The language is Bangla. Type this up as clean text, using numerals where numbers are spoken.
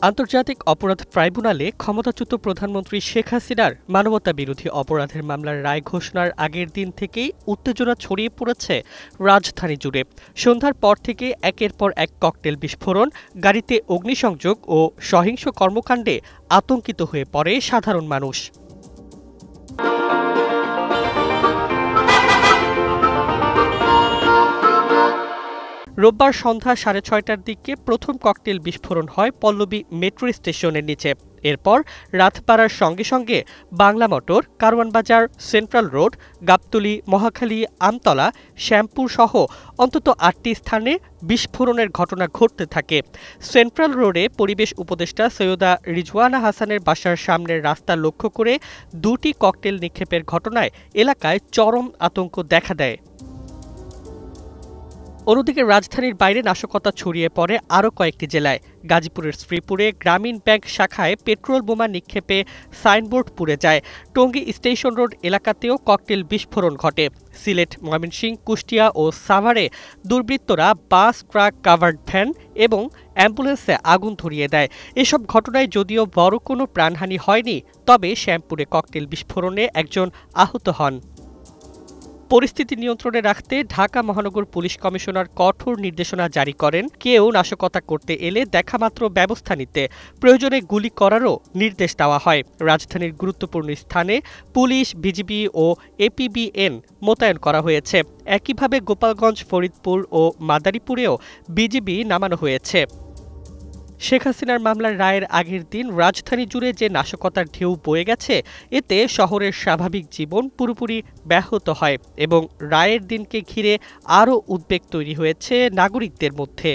আন্তর্জাতিক অপরাধ ট্রাইব্যুনালে ক্ষমতাচ্যুত প্রধানমন্ত্রী শেখ হাসিনার মানবতাবিরোধী অপরাধের মামলার রায় ঘোষণার আগের দিন থেকেই উত্তেজনা ছড়িয়ে পড়েছে রাজধানী জুড়ে। সন্ধ্যার পর থেকে একের পর এক ককটেল বিস্ফোরণ, গাড়িতে অগ্নিসংযোগ ও সহিংস কর্মকাণ্ডে আতঙ্কিত হয়ে পড়ে সাধারণ মানুষ। রোববার সন্ধ্যা 6:30টার দিকে প্রথম ককটেল বিস্ফোরণ হয় পল্লবী মেট্রো স্টেশনের নিচে। এরপর রাত বাড়ার সঙ্গে সঙ্গে বাংলা মোটর, কারওয়ান বাজার, সেন্ট্রাল রোড, গাবতলী, মহাখালী, আমতলা, শ্যামপুর সহ অন্তত ৮টি স্থানে বিস্ফোরণের ঘটনা ঘটতে থাকে। সেন্ট্রাল রোডে পরিবেশ উপদেষ্টা সৈয়দা রিজওয়ানা হাসানের বাসার সামনের রাস্তা লক্ষ্য করে ২টি ককটেল নিক্ষেপের ঘটনায় এলাকায় চরম আতঙ্ক দেখা দেয়। অন্যদিকে রাজধানীর বাইরে নাশকতা ছড়িয়ে পড়ে আরও কয়েকটি জেলায়। গাজীপুরের শ্রীপুরে গ্রামীণ ব্যাংক শাখায় পেট্রোল বোমা নিক্ষেপে সাইনবোর্ড পুড়ে যায়। টঙ্গী স্টেশন রোড এলাকাতেও ককটেল বিস্ফোরণ ঘটে। সিলেট, ময়মনসিংহ, কুষ্টিয়া ও সাভারে দুর্বৃত্তরা বাস, ট্রাক, কাভার্ড ভ্যান এবং অ্যাম্বুলেন্সে আগুন ধরিয়ে দেয়। এসব ঘটনায় যদিও বড় কোনো প্রাণহানি হয়নি, তবে শ্যামপুরে ককটেল বিস্ফোরণে একজন আহত হন। পরিস্থিতি নিয়ন্ত্রণে রাখতে ঢাকা মহানগর পুলিশ কমিশনার কঠোর নির্দেশনা জারি করেন। কেউ নাশকতা করতে এলে দেখামাত্র ব্যবস্থা নিতে, প্রয়োজনে গুলি করারও নির্দেশ দেওয়া হয়। রাজধানীর গুরুত্বপূর্ণ স্থানে পুলিশ, বিজিবি ও এপিবিএন মোতায়েন করা হয়েছে। একইভাবে গোপালগঞ্জ, ফরিদপুর ও মাদারীপুরেও বিজিবি নামানো হয়েছে। শেখ হাসিনার মামলার রায়ের আগের দিন রাজধানী জুড়ে যে নাশকতার ঢেউ বয়ে গেছে, এতে শহরের স্বাভাবিক জীবন পুরোপুরি ব্যাহত হয় এবং রায়ের দিনকে ঘিরে আরও উদ্বেগ তৈরি হয়েছে নাগরিকদের মধ্যে।